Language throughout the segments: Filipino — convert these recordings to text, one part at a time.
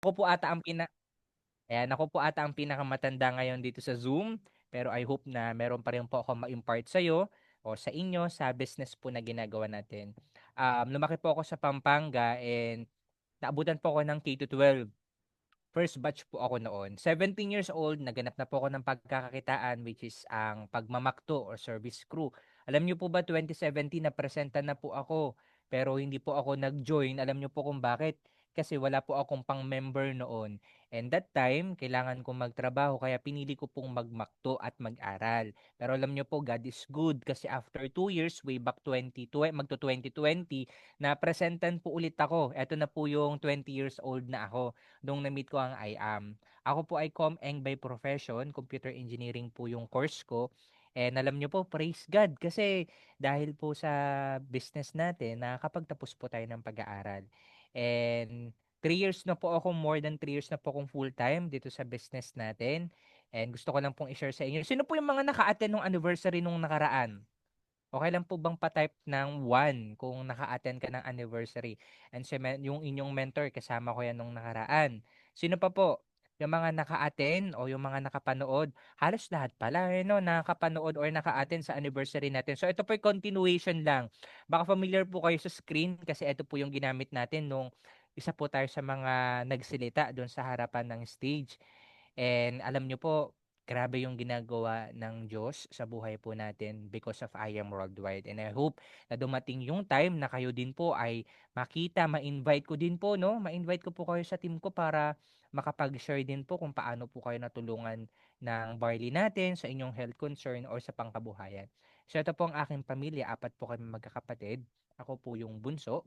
Ako po ata ang ayan, ako po ata ang pinakamatanda ngayon dito sa Zoom, pero I hope na meron pa rin po akong ma-impart sa'yo o sa inyo sa business po na ginagawa natin. Lumaki po ako sa Pampanga and naabutan po ako ng K-12. First batch po ako noon. 17 years old, naganap na po ako ng pagkakakitaan which is ang pagmamakto or service crew. Alam niyo po ba 2017 na-presenta na po ako pero hindi po ako nag-join. Alam niyo po kung bakit? Kasi wala po akong pang-member noon. And that time, kailangan kong magtrabaho kaya pinili ko pong magmakto at mag-aral. Pero alam niyo po, God is good kasi after 2 years, way back 2020, magto 2020, na-presentan po ulit ako. Ito na po yung 20 years old na ako nung na-meet ko ang IAM. Ako po ay ComEng by profession, computer engineering po yung course ko. And alam nyo po, praise God, kasi dahil po sa business natin, nakakapagtapos po tayo ng pag-aaral. And 3 years na po ako, more than 3 years na po akong full-time dito sa business natin. And gusto ko lang pong i-share sa inyo. Sino po yung mga naka-attend ng anniversary nung nakaraan? Okay lang po bang pa-type ng 1 kung naka-attend ka ng anniversary? And yung inyong mentor, kasama ko yan nung nakaraan. Sino pa po? Yung mga naka-attend o yung mga nakapanood, halos lahat pala no, nakapanood or naka-attend sa anniversary natin. So ito po yung continuation lang. Baka familiar po kayo sa screen kasi ito po yung ginamit natin nung isa po tayo sa mga nagsilita doon sa harapan ng stage. And alam nyo po, grabe yung ginagawa ng Diyos sa buhay po natin because of I Am Worldwide. And I hope na dumating yung time na kayo din po ay makita, ma-invite ko din po, no? Ma-invite ko po kayo sa team ko para makapag-share din po kung paano po kayo natulungan ng barley natin sa inyong health concern or sa pangkabuhayan. So ito po ang aking pamilya, apat po kami magkakapatid. Ako po yung bunso.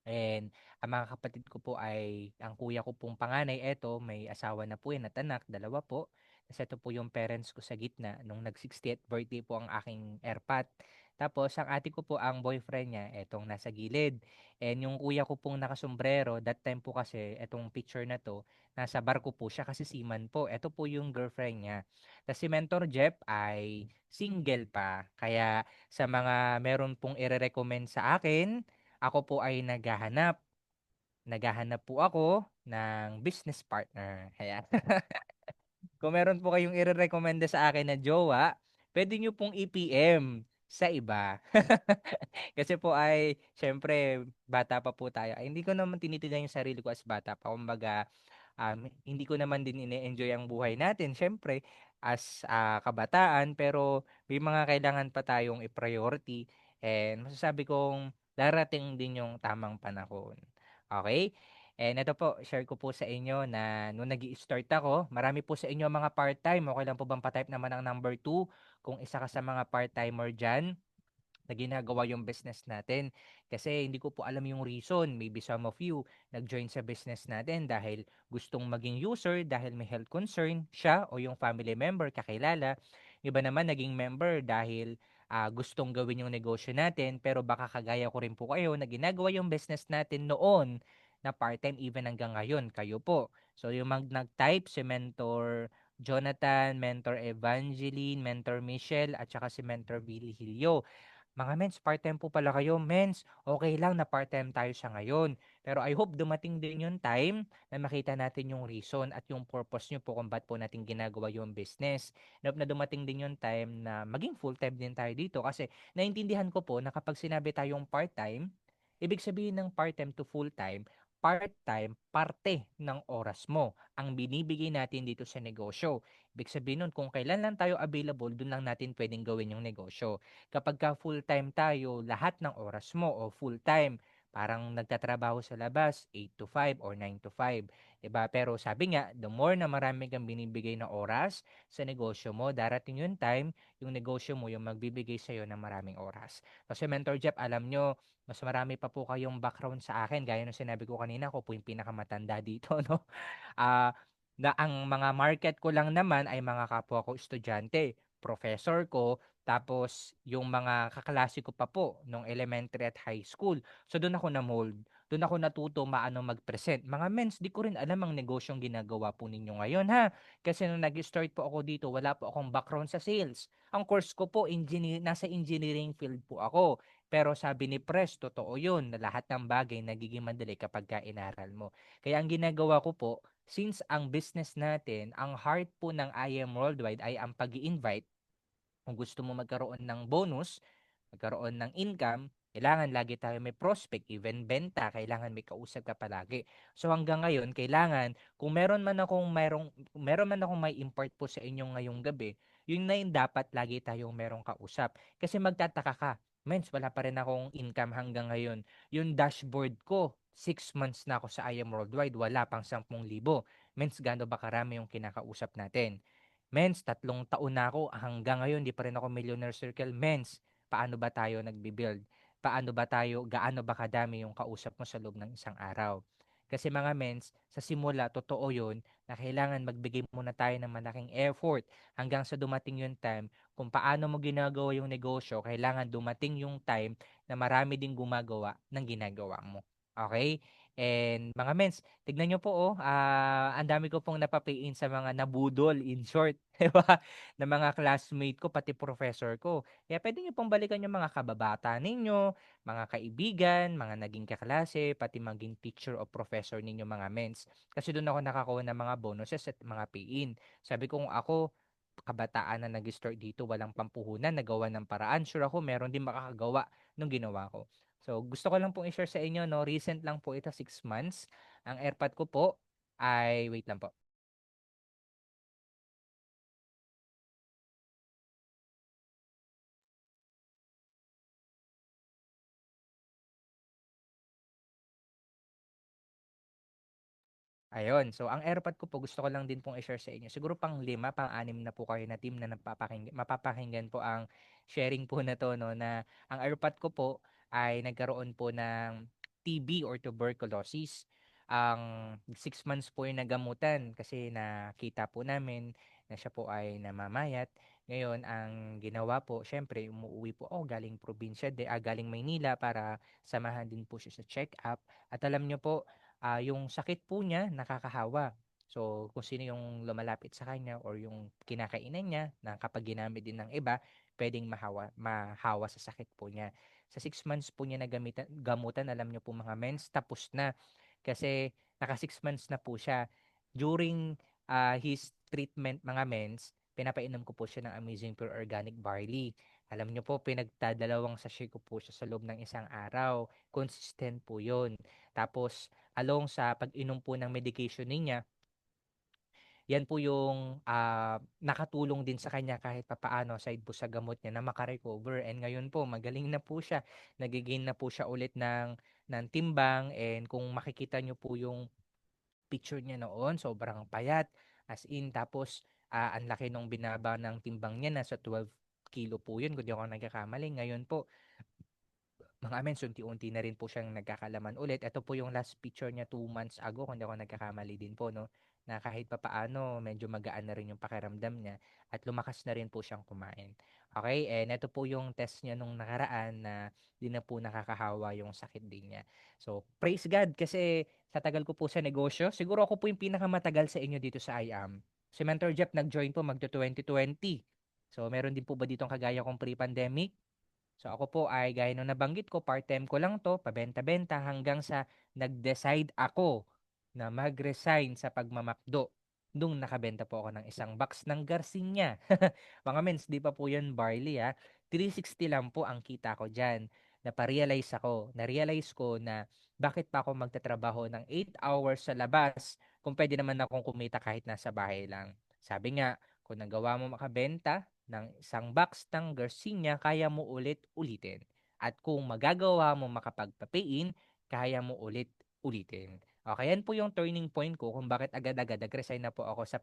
And ang mga kapatid ko po ay, ang kuya ko pong panganay, eto, may asawa na po yan at anak, dalawa po. Tapos ito po yung parents ko sa gitna, nung nag-60th birthday po ang aking airpat. Tapos ang ate ko po, ang boyfriend niya, etong nasa gilid. And yung kuya ko pong nakasombrero, that time po kasi, etong picture na to, nasa barko po siya kasi seaman po. Ito po yung girlfriend niya. Tapos si Mentor Jeff ay single pa. Kaya sa mga meron pong ire-recommend sa akin, ako po ay naghahanap. Naghahanap po ako ng business partner. Ayan. Kung meron po kayong irerekomenda sa akin na jowa, pwede nyo pong i-PM sa iba. Kasi po ay, syempre, bata pa po tayo. Ay, hindi ko naman tinitignan yung sarili ko as bata pa. Kumbaga, hindi ko naman din ine-enjoy ang buhay natin, syempre, as kabataan. Pero may mga kailangan pa tayong i-priority. And masasabi kong darating din yung tamang panahon. Okay? And ito po, share ko po sa inyo na nung nag start ako, marami po sa inyo mga part-time. Okay lang po bang pa-type naman ang number 2 kung isa ka sa mga part-timer dyan na ginagawa yung business natin. Kasi hindi ko po alam yung reason. Maybe some of you nag-join sa business natin dahil gustong maging user, dahil may health concern siya o yung family member, kakilala. Iba naman naging member dahil gustong gawin yung negosyo natin. Pero baka kagaya ko rin po kayo na ginagawa yung business natin noon na part-time even hanggang ngayon. Kayo po. So yung nag-type si Mentor Jonathan, Mentor Evangeline, Mentor Michelle, at saka si Mentor Billy Hilio. Mga mens, part-time po pala kayo. Mens, okay lang na part-time tayo sa ngayon. Pero I hope dumating din yung time na makita natin yung reason at yung purpose nyo po kung ba't po natin ginagawa yung business. I hope na dumating din yung time na maging full-time din tayo dito. Kasi naintindihan ko po na kapag sinabi tayong part-time, ibig sabihin ng part-time to full-time, part-time, parte ng oras mo ang binibigay natin dito sa negosyo. Ibig sabihin nun, kung kailan lang tayo available, dun lang natin pwedeng gawin yung negosyo. Kapag ka full-time tayo, lahat ng oras mo o full-time, parang nagtatrabaho sa labas, 8 to 5 or 9 to 5. 'Di ba? Pero sabi nga, the more na marami kang binibigay na oras sa negosyo mo, darating yung time, yung negosyo mo yung magbibigay sa iyo ng maraming oras. Kasi Mentor Jeff, alam nyo, mas marami pa po kayong background sa akin. Gaya ng sinabi ko kanina, ako po yung pinakamatanda dito, no? Ah, na ang mga market ko lang naman ay mga kapwa ko estudyante, professor ko, tapos yung mga kaklase ko pa po nung elementary at high school. So doon ako na-mold. Doon ako natuto maano mag-present. Mga mens, di ko rin alam ang negosyong ginagawa po ninyo ngayon ha. Kasi nung nag-start po ako dito, wala po akong background sa sales. Ang course ko po, nasa engineering field po ako. Pero sabi ni Pres, totoo yun, na lahat ng bagay nagiging madali kapag ka inaral mo. Kaya ang ginagawa ko po, since ang business natin, ang heart po ng I Am Worldwide ay ang pag invite. Kung gusto mo magkaroon ng bonus, magkaroon ng income, kailangan lagi tayo may prospect, even benta, kailangan may kausap ka palagi. So hanggang ngayon, kailangan kung meron man akong may import po sa inyo ngayong gabi, yun na yung dapat lagi tayong merong kausap. Kasi magtataka ka, mens, wala pa rin akong income hanggang ngayon. Yung dashboard ko, 6 months na ako sa I Am Worldwide, wala pang 10,000. Mens, gaano ba karami yung kinakausap natin? Mens, 3 taon na ako, hanggang ngayon di pa rin ako millionaire circle. Mens, paano ba tayo nagbi-build? Paano ba tayo, gaano ba kadami yung kausap mo sa loob ng isang araw? Kasi mga mens, sa simula, totoo yun, na kailangan magbigay muna tayo ng malaking effort hanggang sa dumating yung time kung paano mo ginagawa yung negosyo, kailangan dumating yung time na marami ding gumagawa ng ginagawa mo. Okay? And mga mens, tignan nyo po, ang dami ko pong napapiin sa mga nabudol, in short, di ba? Na mga classmate ko, pati professor ko. Kaya pwede nyo pong balikan yung mga kababata ninyo, mga kaibigan, mga naging kaklase, pati maging teacher o professor ninyo mga mens. Kasi doon ako nakakuha ng mga bonuses at mga pay-in. Sabi ko kung ako, kabataan na nag-start dito, walang pampuhunan, nagawa ng paraan. Sure ako, meron din makakagawa nung ginawa ko. So, gusto ko lang pong i-share sa inyo, no? Recent lang po ito, 6 months. Ang AirPod ko po ay, wait lang po. Ayun. So, ang AirPod ko po, gusto ko lang din pong i-share sa inyo. Siguro pang-5, pang-6 na po kayo na team na mapapakinggan po ang sharing po na to, no? Na ang AirPod ko po ay nagkaroon po ng TB or tuberculosis. Ang 6 months po yung nagamutan kasi nakita po namin na siya po ay namamayat. Ngayon, ang ginawa po, syempre, umuwi po ako galing probinsya, galing Maynila para samahan din po siya sa check-up. At alam niyo po, yung sakit po niya nakakahawa. So, kung sino yung lumalapit sa kanya or yung kinakainan niya na kapag ginamit din ng iba, pwedeng mahawa sa sakit po niya. Sa 6 months po niya na gamutan, alam niyo po mga mens, tapos na. Kasi naka 6 months na po siya. During his treatment mga mens, pinapainom ko po siya ng Amazing Pure Organic Barley. Alam niyo po, pinagdadalawang sachet ko po siya sa loob ng isang araw. Consistent po yun. Tapos, along sa pag-inom po ng medication niya, yan po yung nakatulong din sa kanya kahit papaano aside po sa gamot niya na makarecover. And ngayon po, magaling na po siya. Nagigain na po siya ulit ng timbang. And kung makikita nyo po yung picture niya noon, sobrang payat. As in, tapos ang laki nung binaba ng timbang niya, nasa 12 kilo po yun, kung di ako nagkakamali. Ngayon po, mga amens, unti-unti na rin po siyang nagkakalaman ulit. Ito po yung last picture niya 2 months ago, kung di ako nagkakamali din po, no? Na kahit papaano, medyo magaan na rin yung pakiramdam niya at lumakas na rin po siyang kumain. Okay, and ito po yung test niya nung nakaraan na di na po nakakahawa yung sakit din niya. So, praise God kasi sa tagal ko po sa negosyo, siguro ako po yung pinakamatagal sa inyo dito sa IAM. Si Mentor Jeff nag-join po magto 2020. So, meron din po ba ditong kagaya kong pre-pandemic? So ako po ay gaya nung nabanggit ko, part-time ko lang to, pabenta-benta hanggang sa nag-decide ako na mag-resign sa pagmamakdo. Nung nakabenta po ako ng isang box ng Garcinia. Mga mens, di pa po yun barley ha. 360 lang po ang kita ko dyan. Naparealize ako, na-realize ko na bakit pa ako magtatrabaho ng 8 hours sa labas kung pwede naman akong kumita kahit nasa bahay lang. Sabi nga, kung nagawa mo makabenta, ng isang box ng Garcinia, kaya mo ulit-ulitin. At kung magagawa mo makapagpapiin, kaya mo ulit-ulitin. Okay, yan po yung turning point ko kung bakit agad-agad nag-resign na po ako sa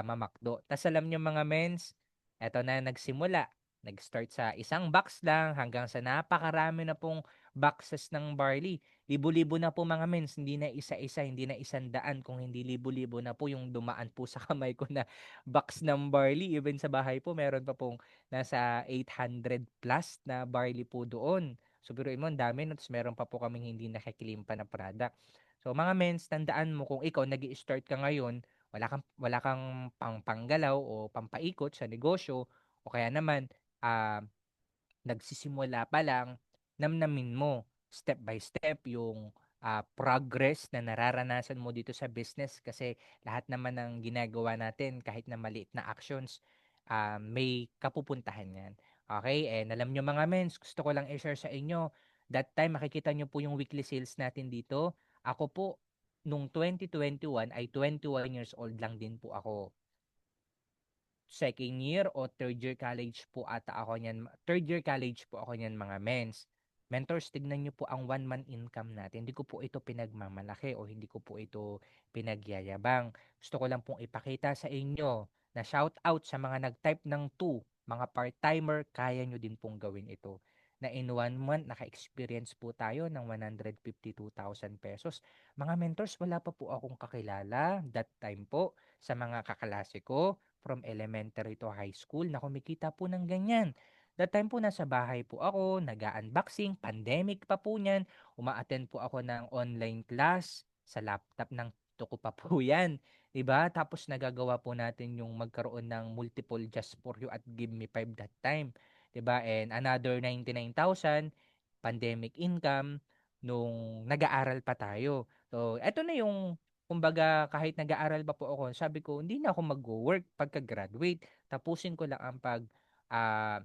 mamakdo. Tapos alam nyo mga mens, eto na nagsimula. Nag-start sa isang box lang hanggang sa napakarami na pong boxes ng barley. Libo-libo na po mga mens, hindi na isa-isa, hindi na 100, kung hindi libo-libo na po yung dumaan po sa kamay ko na box ng barley. Even sa bahay po, meron pa pong nasa 800 plus na barley po doon. So, biruin mo, ang dami. No? Tapos meron pa po kaming hindi nakikilim pa na product. So, mga mens, tandaan mo kung ikaw nag start ka ngayon, wala kang panggalaw o pampaikot sa negosyo, o kaya naman, nagsisimula pa lang, namnamin mo step by step yung progress na nararanasan mo dito sa business kasi lahat naman ng ginagawa natin kahit na maliit na actions, may kapupuntahan yan. Okay, and alam nyo mga mens, gusto ko lang i-share sa inyo, that time makikita nyo po yung weekly sales natin dito. Ako po, nung 2021 ay 21 years old lang din po ako. Second year o third year college po ata ako niyan. Third year college po ako niyan mga mens. Mentors, tignan niyo po ang 1 month income natin. Hindi ko po ito pinagmamalaki o hindi ko po ito pinagyayabang. Gusto ko lang pong ipakita sa inyo na shout out sa mga nag-type ng 2, mga part-timer, kaya nyo din pong gawin ito. Na in 1 month, naka-experience po tayo ng 152,000 pesos. Mga mentors, wala pa po akong kakilala that time po sa mga kakalase ko from elementary to high school na kumikita po ng ganyan. That time po nasa bahay po ako, nag-unboxing, pandemic pa po niyan, uma-attend po ako ng online class sa laptop ng tito pa po yan. 'Di ba? Tapos nagagawa po natin yung magkaroon ng multiple just for you at give me 5 that time. 'Di ba? And another 99,000 pandemic income nung nag-aaral pa tayo. So, eto na yung kumbaga kahit nag-aaral pa po ako, sabi ko hindi na ako magwo-work pagka-graduate. Tapusin ko lang ang ah,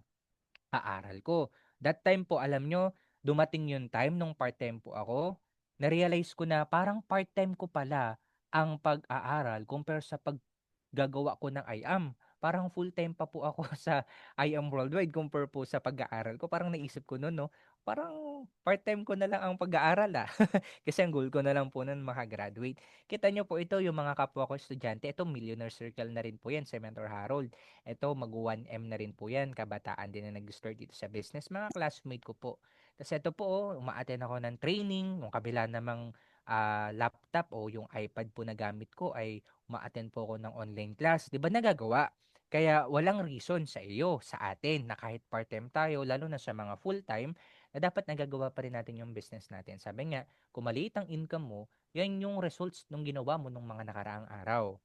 aaral ko. That time po, alam nyo, dumating yung time nung part-time po ako, na-realize ko na parang part-time ko pala ang pag-aaral compare sa paggagawa ko ng IAM. Parang full-time pa po ako sa IAM Worldwide compare po sa pag-aaral ko. Parang naisip ko noon, no? Parang part-time ko na lang ang pag-aaral, ah. Kasi ang goal ko na lang po nun makagraduate. Kita nyo po ito, yung mga kapwa ko estudyante, ito millionaire circle na rin po yan, si Mentor Harold. Ito, mag 1M na rin po yan. Kabataan din na nag-start dito sa business. Mga classmate ko po. Tapos ito po, uma-attend ako ng training. Yung kabila namang laptop o yung iPad po na gamit ko ay uma-attend po ako ng online class. Di ba nagagawa? Kaya walang reason sa iyo, sa atin, na kahit part-time tayo, lalo na sa mga full-time, na dapat nagagawa pa rin natin yung business natin. Sabi nga, kung maliit ang income mo, yan yung results nung ginawa mo nung mga nakaraang araw.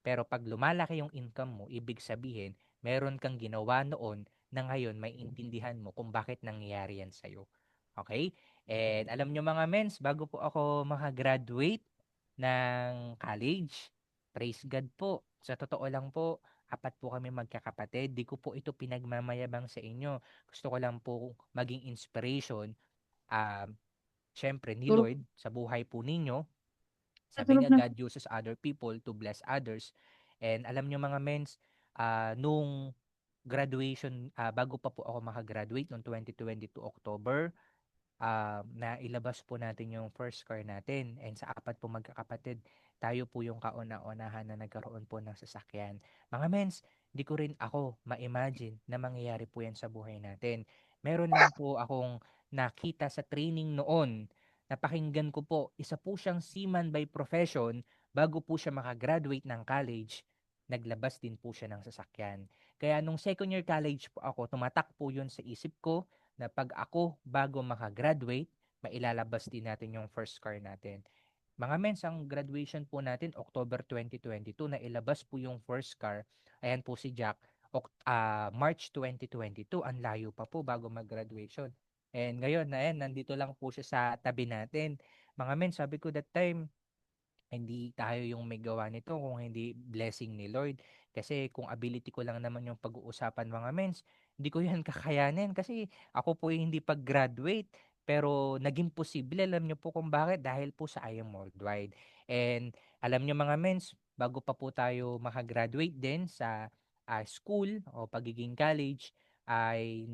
Pero pag lumalaki yung income mo, ibig sabihin, meron kang ginawa noon na ngayon may intindihan mo kung bakit nangyayari yan sa'yo. Okay? And alam nyo mga mens, bago po ako makagraduate ng college, praise God po. Sa totoo lang po, apat po kami magkakapatid. Di ko po ito pinagmamayabang sa inyo. Gusto ko lang po maging inspiration, um, syempre ni Tulog Lord sa buhay po ninyo. Sabi tulog nga, na. God uses other people to bless others. And alam nyo mga mens, nung graduation, bago pa po ako makagraduate noong 2022 October, na ilabas po natin yung first car natin. And sa apat po magkakapatid, tayo po yung kauna-unahan na nagkaroon po ng sasakyan. Mga mens, di ko rin ako ma-imagine na mangyayari po yan sa buhay natin. Meron lang po akong nakita sa training noon. Napakinggan ko po, isa po siyang seaman by profession. Bago po siya makagraduate ng college, naglabas din po siya ng sasakyan. Kaya nung second year college po ako, tumatak po yun sa isip ko na pag ako bago makagraduate, mailalabas din natin yung first car natin. Mga mens, ang graduation po natin, October 2022, na ilabas po yung first car. Ayan po si Jack, March 2022, ang layo pa po bago mag-graduation. And ngayon, na ayan, nandito lang po siya sa tabi natin. Mga men, sabi ko that time, hindi tayo yung may gawa nito kung hindi blessing ni Lord. Kasi kung ability ko lang naman yung pag-uusapan mga mens, hindi ko yan kakayanin kasi ako po yung hindi pag-graduate. Pero naging posible, alam nyo po kung bakit? Dahil po sa I Am Worldwide. And alam nyo mga mens, bago pa po tayo makagraduate din sa school o pagiging college, ay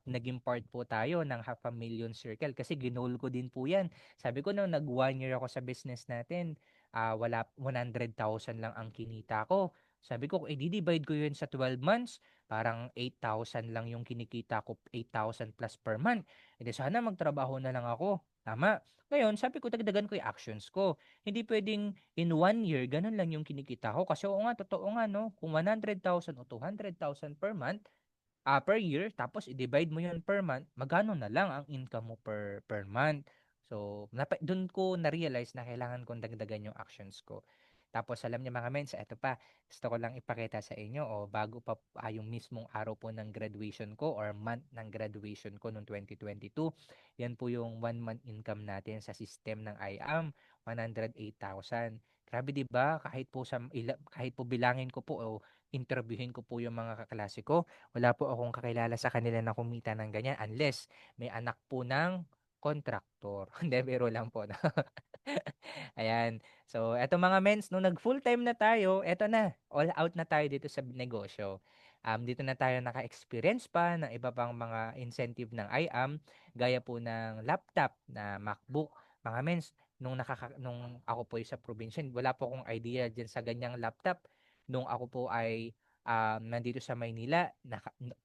naging part po tayo ng half a million circle kasi ginol ko din po yan. Sabi ko no, nag 1 year ako sa business natin, wala 100,000 lang ang kinita ko. Sabi ko, i-divide ko yun sa 12 months, parang 8,000 lang yung kinikita ko, 8,000 plus per month. E di sana magtrabaho na lang ako. Tama. Ngayon, sabi ko, dagdagan ko yung actions ko. Hindi pwedeng in 1 year, ganun lang yung kinikita ko. Kasi oo nga, totoo nga, no? Kung 100,000 o 200,000 per month, per year, tapos i-divide mo yun per month, magkano na lang ang income mo per month. So, doon ko na-realize na kailangan kong dagdagan yung actions ko. Tapos alam niyo mga mens, eto pa, gusto ko lang ipakita sa inyo o bago pa yung mismong araw po ng graduation ko or month ng graduation ko noong 2022. Yan po yung 1 month income natin sa system ng IAM, 108,000. Grabe 'di ba? Kahit po bilangin ko po o interviewin ko po yung mga kaklase ko, wala po akong kakilala sa kanila na kumita ng ganyan unless may anak po ng kontraktor. Hindi, biro lang po. No? Ayan. So, eto mga mens, nung nag full-time na tayo, eto na, all out na tayo dito sa negosyo. Dito na tayo naka-experience pa ng iba pang mga incentive ng IAM, gaya po ng laptop na MacBook. Mga mens, nung ako po ay sa probinsya, wala po akong idea dyan sa ganyang laptop. Nung ako po ay nandito sa Maynila,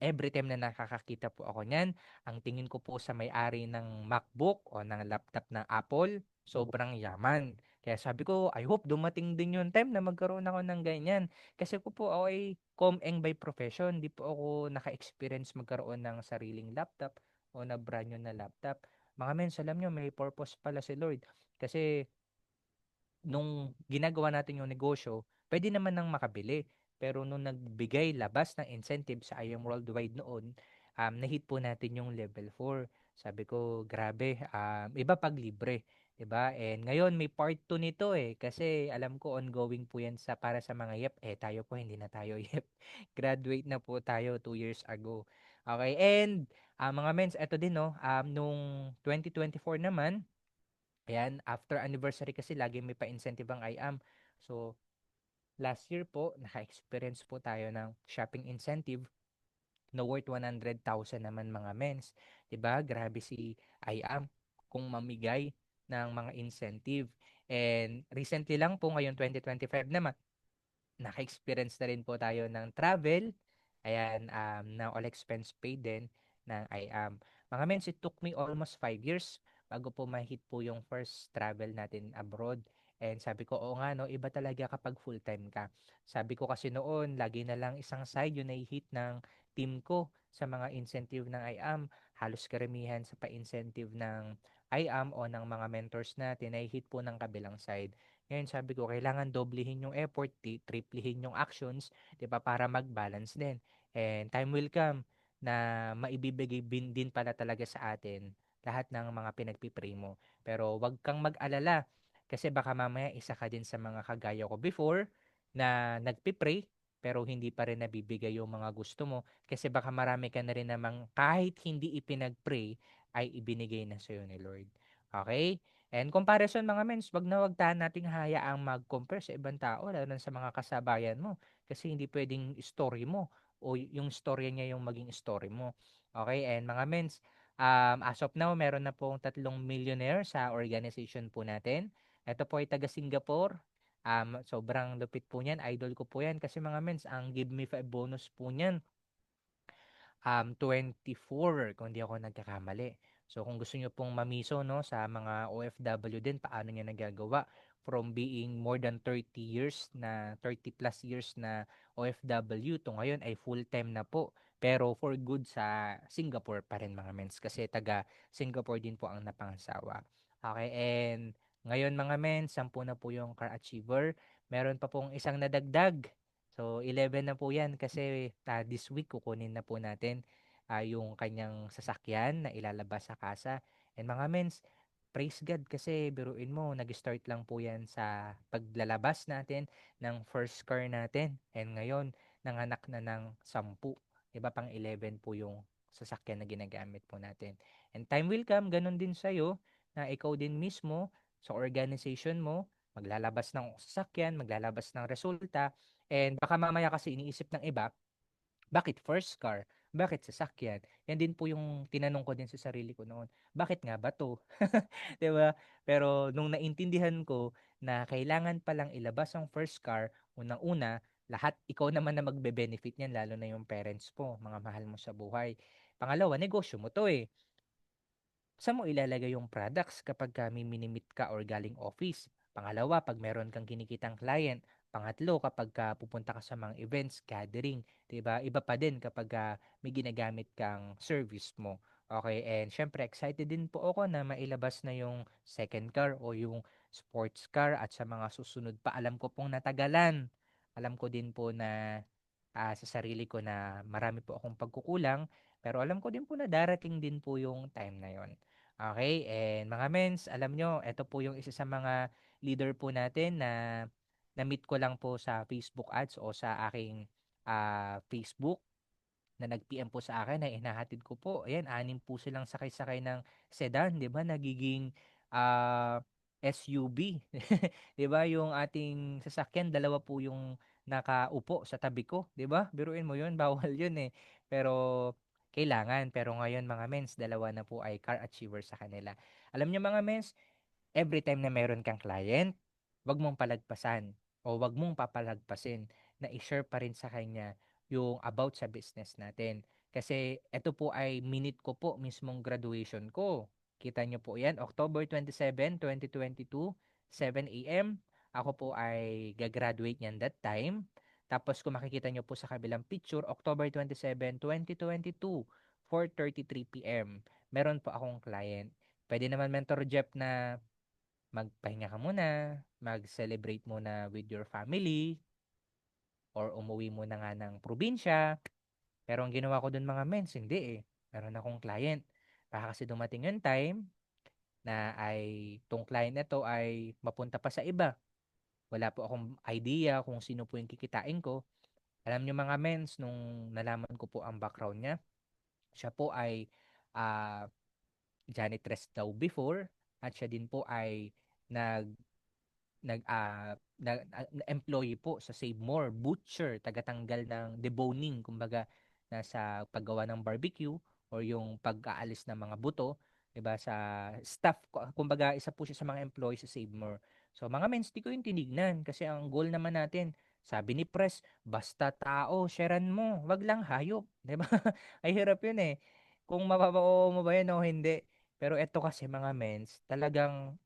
every time na nakakakita po ako niyan, ang tingin ko po sa may-ari ng MacBook o ng laptop ng Apple, sobrang yaman. Kaya sabi ko, I hope dumating din yung time na magkaroon ako ng ganyan. Kasi ako ay com-eng by profession. Di po ako naka-experience magkaroon ng sariling laptop o na brand new na laptop. Mga men, alam nyo, may purpose pala si Lord. Kasi nung ginagawa natin yung negosyo, pwede naman nang makabili. Pero nung nagbigay labas ng incentive sa IAM Worldwide noon, nahit po natin yung level 4. Sabi ko, grabe, iba pag libre. 'Di ba? And ngayon may part 2 nito eh kasi alam ko ongoing po 'yan sa para sa mga YEP tayo po hindi na tayo YEP. Graduate na po tayo 2 years ago. Okay, and mga mens, eto din no, nung 2024 naman, ayan, after anniversary kasi lagi may pa-incentive ang IAM. So, last year po, naka-experience po tayo ng shopping incentive na worth 100,000 naman mga mens. 'Di ba? Grabe si IAM kung mamigay ng mga incentive. And recently lang po ngayong 2025 naman, naka-experience na rin po tayo ng travel. Ayan, na all expense paid din ng IAM. Mga mens, it took me almost 5 years bago po ma-hit po yung first travel natin abroad. And sabi ko, oo nga no, iba talaga kapag full-time ka. Sabi ko kasi noon, lagi na lang isang side yung na-hit ng team ko sa mga incentive ng IAM. Halos karamihan sa pa-incentive ng IAM o ng mga mentors natin ay hit po ng kabilang side. Ngayon sabi ko, kailangan doblehin yung effort, triplehin yung actions, 'di ba, para mag-balance din. And time will come na maibibigay din pala talaga sa atin lahat ng mga pinagpipray mo. Pero wag kang mag-alala kasi baka mamaya isa ka din sa mga kagaya ko before na nagpipray pero hindi pa rin nabibigay yung mga gusto mo kasi baka marami ka na rin namang kahit hindi ipinag-pray ay ibinigay na sa'yo ni Lord. Okay? And comparison mga mens, wag nating hayaang mag-compare sa ibang tao, lalo na sa mga kasabayan mo. Kasi hindi pwedeng story mo o yung storya niya yung maging story mo. Okay, and mga mens, as of now, meron na pong 3 millionaire sa organization po natin. Ito po ay taga Singapore. Sobrang lupit po niyan. Idol ko po yan. Kasi mga mens, ang Give Me 5 bonus po niyan 24 kung di ako nagkakamali. So kung gusto niyo pong mamiso no sa mga OFW din paano niya nagagawa from being more than 30 years na 30 plus years na OFW to ngayon ay full time na po pero for good sa Singapore pa rin mga mens kasi taga Singapore din po ang napangasawa. Okay, and ngayon mga mens, 10 na po yung car achiever. Meron pa pong isang nadagdag. So, 11 na po yan kasi this week kukunin na po natin yung kanyang sasakyan na ilalabas sa kasa. And mga mens, praise God kasi biruin mo, nag-start lang po yan sa paglalabas natin ng first car natin. And ngayon, nanganak na ng 10. Diba pang 11 po yung sasakyan na ginagamit po natin. And time will come, ganun din sa'yo, na ikaw din mismo sa organization mo, maglalabas ng sasakyan, maglalabas ng resulta, and baka mamaya kasi iniisip ng iba, bakit first car? Bakit sasakyan? Yan din po yung tinanong ko din sa sarili ko noon. Bakit nga ba to? 'Di ba? Pero nung naintindihan ko na kailangan palang ilabas ang first car, unang-una, lahat ikaw naman na magbe-benefit niyan lalo na yung parents mo, mga mahal mo sa buhay. Pangalawa, negosyo mo to eh. Saan mo ilalagay yung products kapag minimit ka or galing office? Pangalawa, pag meron kang kinikitang client. Pangatlo, kapag pupunta ka sa mga events, gathering, 'di ba? Iba pa din kapag may ginagamit kang service mo. Okay, and syempre excited din po ako na mailabas na yung second car o yung sports car at sa mga susunod pa. Alam ko pong natagalan. Alam ko din po na sa sarili ko na marami po akong pagkukulang, pero alam ko din po na darating din po yung time na yon. Okay, and mga mens, alam nyo, ito po yung isa sa mga leader po natin na na-meet ko lang po sa Facebook ads o sa aking Facebook na nag-PM po sa akin na hinahatid ko po. Ayan, 6 po silang sakay-sakay ng sedan, 'di ba? Nagiging ah, SUV. 'Di ba? Yung ating sasakyan, dalawa po yung nakaupo sa tabi ko, 'di ba? Biruin mo 'yun, bawal 'yun eh. Pero kailangan. Pero ngayon mga mens, dalawa na po ay car achiever sa kanila. Alam niyo mga mens, every time na meron kang client, wag mong palagpasan o wag mong papalagpasin na i-share pa rin sa kanya yung about sa business natin. Kasi ito po ay minute ko po mismong graduation ko. Kita nyo po yan, October 27, 2022, 7 a.m. Ako po ay gagraduate niyan that time. Tapos kung makikita nyo po sa kabilang picture, October 27, 2022, 4:33 p.m. Meron po akong client. Pwede naman Mentor Jeff na magpahinga ka muna, mag-celebrate muna with your family, or umuwi muna nga ng probinsya. Pero ang ginawa ko dun mga mens, hindi eh. Meron akong client. Baka kasi dumating yung time na ay tong client na to ay mapunta pa sa iba. Wala po akong idea kung sino po yung kikitain ko. Alam nyo mga mens, nung nalaman ko po ang background niya, siya po ay ah, janitress daw before at siya din po ay nag employee po sa Save More, butcher, tagatanggal ng deboning, kumbaga nasa paggawa ng barbecue or yung pag-aalis ng mga buto, 'di ba, sa staff, kumbaga isa po siya sa mga employee sa Save More. So mga mens, di ko yung tinignan kasi ang goal naman natin, sabi ni Press, basta tao, sharean mo, wag lang hayop, 'di ba? Ay hirap yun eh. Kung mapapakuha mo ba yan o hindi. Pero eto kasi mga mens, talagang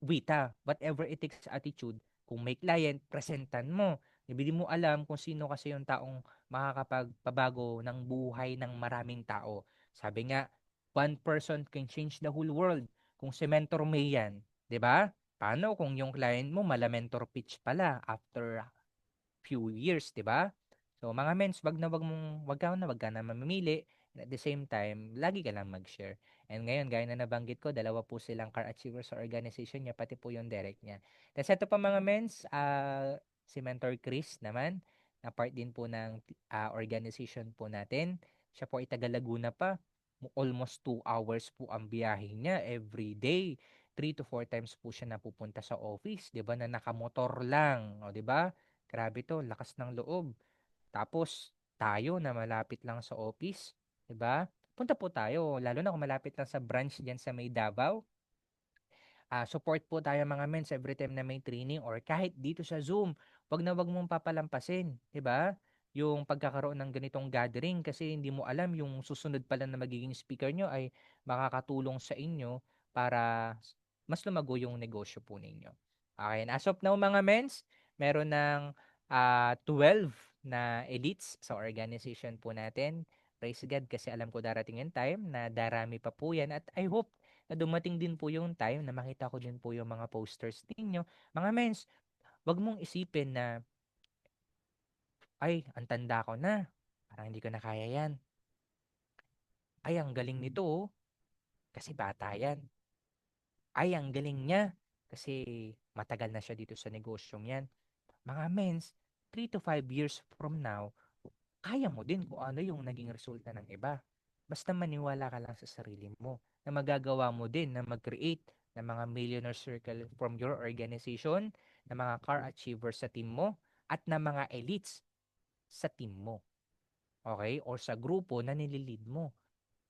wita, whatever it takes attitude. Kung may client, presentan mo. Hindi mo alam kung sino kasi yung taong makakapagpabago ng buhay ng maraming tao. Sabi nga, one person can change the whole world. Kung si Mentor May yan, 'di ba? Paano kung yung client mo mala mentor pitch pala after few years, 'di ba? So mga mens, wag ka na mamimili. And at the same time, lagi ka lang mag-share. And ngayon, gaya na nabanggit ko, dalawa po silang car achievers sa organization niya, pati po yung direct niya. Tapos ito pa mga mens, si Mentor Chris naman, na part din po ng organization po natin. Siya po ay taga Laguna pa. Almost 2 hours po ang biyahe niya every day. 3 to 4 times po siya napupunta sa office, 'di ba? Na nakamotor lang, o 'di ba? Grabe 'to, lakas ng loob. Tapos tayo na malapit lang sa office, 'di ba? Punta po tayo, lalo na kung malapit lang sa branch diyan sa May Davao. Support po tayo mga mens every time na may training or kahit dito sa Zoom. Wag mong papalampasin, 'di ba? Yung pagkakaroon ng ganitong gathering kasi hindi mo alam yung susunod pala na magiging speaker nyo ay makakatulong sa inyo para mas lumago yung negosyo po ninyo. Okay, and as of now mga mens, meron ng 12 na elites sa organization po natin. Praise God kasi alam ko darating yung time na darami pa po yan at I hope na dumating din po yung time na makita ko din po yung mga posters ninyo. Mga mens, wag mong isipin na, ay, ang tanda ko na. Parang hindi ko na kaya yan. Ay, ang galing nito oh, kasi bata yan. Ay, ang galing niya kasi matagal na siya dito sa negosyong yan. Mga mens, 3 to 5 years from now, kaya mo din kung ano yung naging resulta ng iba. Basta maniwala ka lang sa sarili mo na magagawa mo din na mag-create ng mga millionaire circle from your organization, ng mga car achievers sa team mo, at ng mga elites sa team mo. Okay? Or sa grupo na nililid mo.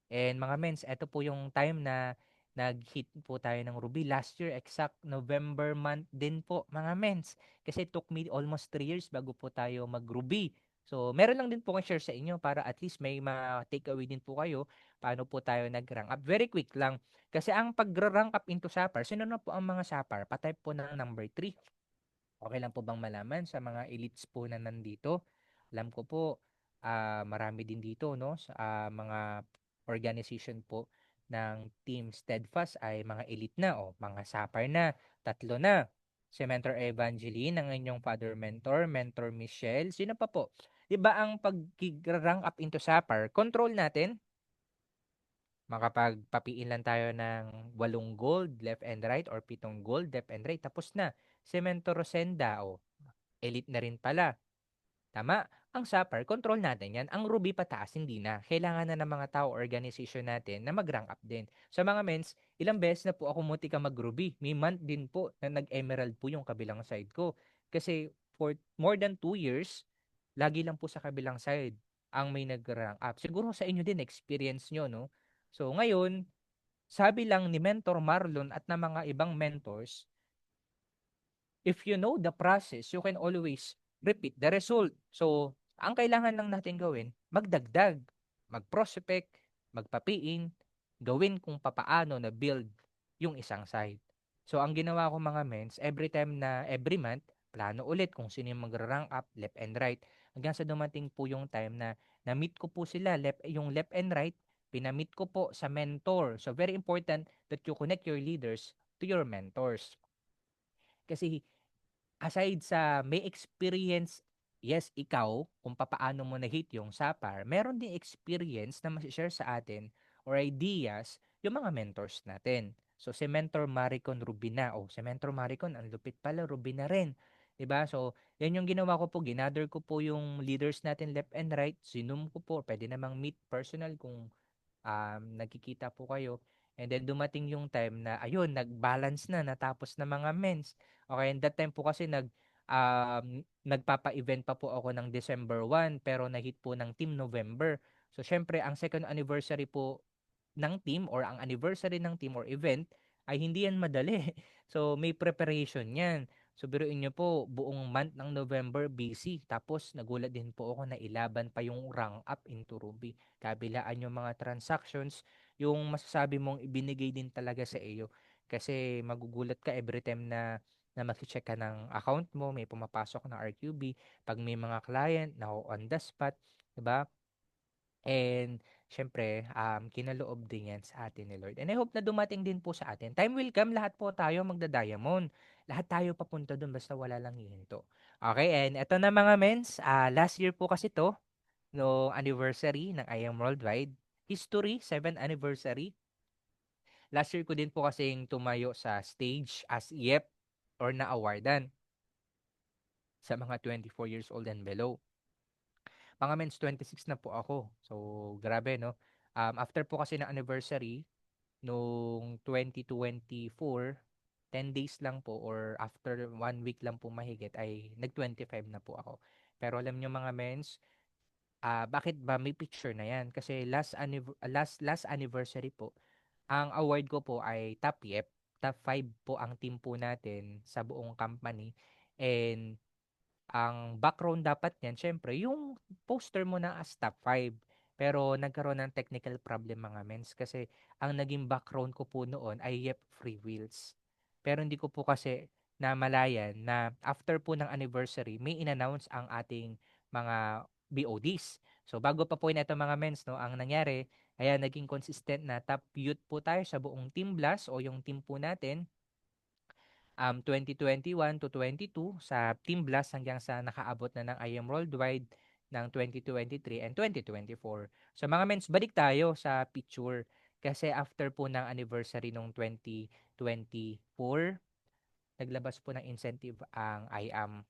And mga mens, eto po yung time na nag-hit po tayo ng Ruby last year, exact November month din po, mga mens. Kasi it took me almost 3 years bago po tayo mag-Ruby. So, meron lang din po kong share sa inyo para at least may ma-takeaway din po kayo paano po tayo nag-rank up. Very quick lang. Kasi ang pag-rank up into Sapar, sino na po ang mga Sapar? Patype po ng number 3. Okay lang po bang malaman sa mga elites po na nandito? Alam ko po, marami din dito, no? Sa mga organization po ng Team Steadfast ay mga elite na o mga sapper na. Tatlo na. Si Mentor Evangeline, ang inyong father mentor, Mentor Michelle. Sino pa po? Di ba ang pag-rank up into sapper, control natin? Makapagpapiin lang tayo ng 8 gold left and right or 7 gold left and right. Tapos na. Si Mentor Rosenda, o elite na rin pala. Tama? Ang Sapphire, control natin yan. Ang Ruby pataas, hindi na. Kailangan na ng mga tao, organization natin na mag-rank up din. Sa mga mens, ilang beses na po ako munti ka mag-Ruby. May month din po na nag-Emerald po yung kabilang side ko. Kasi for more than 2 years, lagi lang po sa kabilang side ang may nag-rank up. Siguro sa inyo din, experience nyo, no? So ngayon, sabi lang ni Mentor Marlon at ng mga ibang mentors, if you know the process, you can always repeat the result. So, ang kailangan lang natin gawin, magdagdag, mag-prospect, magpapiin, gawin kung papaano na build yung isang site. So, ang ginawa ko mga mens, every time na every month, plano ulit kung sino yung mag-rank up, left and right. Hanggang sa dumating po yung time na na-meet ko po sila, yung left and right, pinamit ko po sa mentor. So, very important that you connect your leaders to your mentors. Kasi aside sa may experience, yes, ikaw, kung papaano mo na-hit yung SAPAR, meron din experience na share sa atin or ideas yung mga mentors natin. So, si Mentor Maricon Rubina. Oh, si Mentor Maricon, ang lupit pala, Rubina rin. 'Di ba? So, yan yung ginawa ko po. Ginather ko po yung leaders natin left and right. Sinum ko po. Pwede namang meet personal kung nagkikita po kayo. And then dumating yung time na ayun, nag-balance na, natapos na mga mens. Okay, and that time po kasi nagpapa-event pa po ako ng December 1 pero nahit po ng team November. So syempre ang second anniversary po ng team or ang anniversary ng team or event ay hindi yan madali. So may preparation yan. So biruin nyo po, buong month ng November busy. Tapos nagulat din po ako na ilaban pa yung rank up into Ruby. Kabilaan yung mga transactions, yung masasabi mong ibinigay din talaga sa iyo. Kasi magugulat ka every time na mag-check ka ng account mo, may pumapasok na RQB, pag may mga client na on the spot, 'di ba? And syempre, kinaloob din yan sa atin ni Lord. And I hope na dumating din po sa atin. Time will come, lahat po tayo magda-diamond. Lahat tayo papunta dun basta wala lang hihinto. Okay, and eto na mga mens, last year po kasi to, no anniversary ng I Am Worldwide. History, 7th anniversary. Last year ko din po kasing tumayo sa stage as YEP or na-awardan sa mga 24 years old and below. Mga mens, 26 na po ako. So, grabe, no? After po kasi ng anniversary, nung 2024, 10 days lang po or after 1 week lang po mahigit ay nag-25 na po ako. Pero alam nyo mga mens, bakit ba may picture na yan? Kasi last anniversary po, ang award ko po ay top YEP. Top 5 po ang team po natin sa buong company. And ang background dapat niyan, syempre, yung poster mo na as top 5. Pero nagkaroon ng technical problem mga mens kasi ang naging background ko po noon ay Yep Free Wheels. Pero hindi ko po kasi namalayan na after po ng anniversary, may inannounce ang ating mga BODs. So bago pa po yun ito mga mens, no, ang nangyari, ayan, naging consistent na top youth po tayo sa buong Team Blast o yung team po natin 2021 to 22 sa Team Blast hanggang sa nakaabot na ng IM Worldwide ng 2023 and 2024. So mga mens, balik tayo sa picture kasi after po ng anniversary nung 2024, naglabas po ng incentive ang IAM.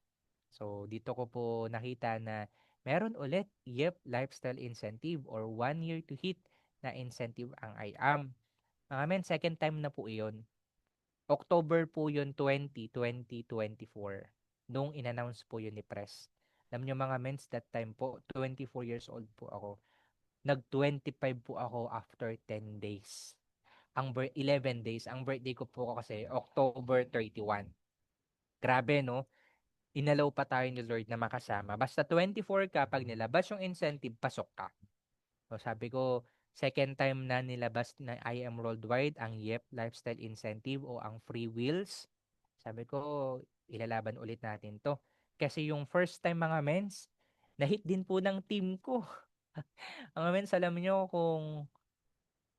So dito ko po nakita na meron ulit YEP Lifestyle Incentive or 1 year to hit na incentive ang IAM. Mga men, second time na po iyon. October po yun 2024 nung in-announce po yun ni Press. Alam nyo mga mens, that time po, 24 years old po ako. Nag-25 po ako after 10 days. 11 days. Ang birthday ko po kasi October 31. Grabe, no? Inalaw pa tayo ni Lord na makasama. Basta 24 ka, pag nilabas yung incentive, pasok ka. So sabi ko, second time na nilabas na I Am Worldwide ang YEP Lifestyle Incentive o ang Free Wheels. Sabi ko, ilalaban ulit natin to. Kasi yung first time mga mens, na-hit din po ng team ko. Mga mens, alam nyo kung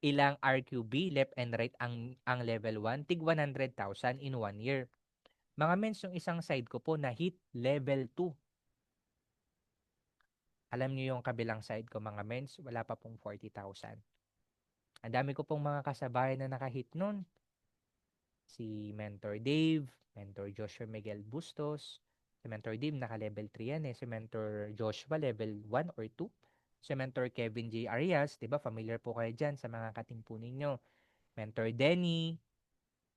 ilang RQB left and right ang level 1, tig 100,000 in 1 year. Mga mens, yung isang side ko po na hit level 2. Alam niyo yung kabilang side ko mga mens, wala pa pong 40,000. Ang dami ko pong mga kasabayan na nakahit nun. Si Mentor Dave, Mentor Joshua Miguel Bustos. Si Mentor Dave, naka-level 3 yan eh. Si Mentor Joshua, level 1 or 2. Si Mentor Kevin J. Arias, di ba? Familiar po kayo dyan sa mga katimpo ninyo. Mentor Denny,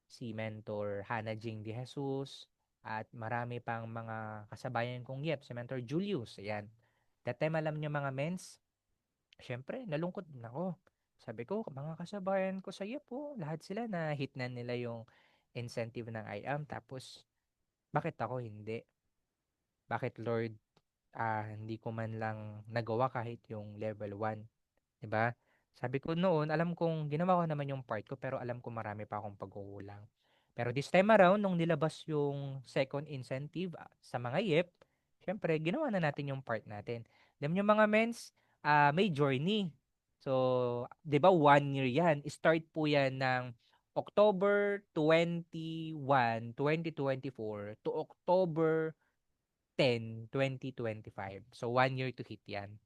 si Mentor Hannah Jing De Jesus, at marami pang mga kasabayan kong yep. Si Mentor Julius, ayan. That time, alam nyo mga mens, syempre, nalungkot din ako. Sabi ko, mga kasabayan ko sa po, lahat sila na hit na nila yung incentive ng IAM. Tapos, bakit ako hindi? Bakit Lord, hindi ko man lang nagawa kahit yung level 1? 'Di ba? Sabi ko noon, alam kong ginawa ko naman yung part ko pero alam ko marami pa akong pagkukulang. Pero this time around, nung nilabas yung second incentive sa mga YEP, syempre, ginawa na natin yung part natin. Alam nyo mga mens, may journey. So, di ba 1 year yan? Start po yan ng October 21, 2024 to October 10, 2025. So, 1 year to hit yan.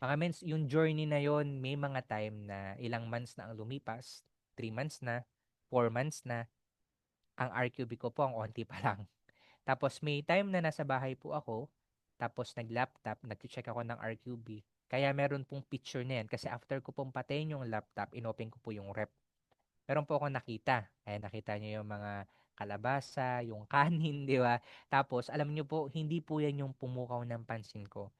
Mga mens, yung journey na yon may mga time na ilang months na ang lumipas, 3 months na, 4 months na, ang RQB ko po ang onti pa lang. Tapos may time na nasa bahay po ako, tapos nag-laptop, nag-check ako ng RQB. Kaya meron pong picture na yan kasi after ko pong patayin yung laptop, inopen ko po yung rep. Meron po ako nakita. Ayan, nakita niyo yung mga kalabasa, yung kanin, di ba? Tapos, alam niyo po, hindi po yan yung pumukaw ng pansin ko.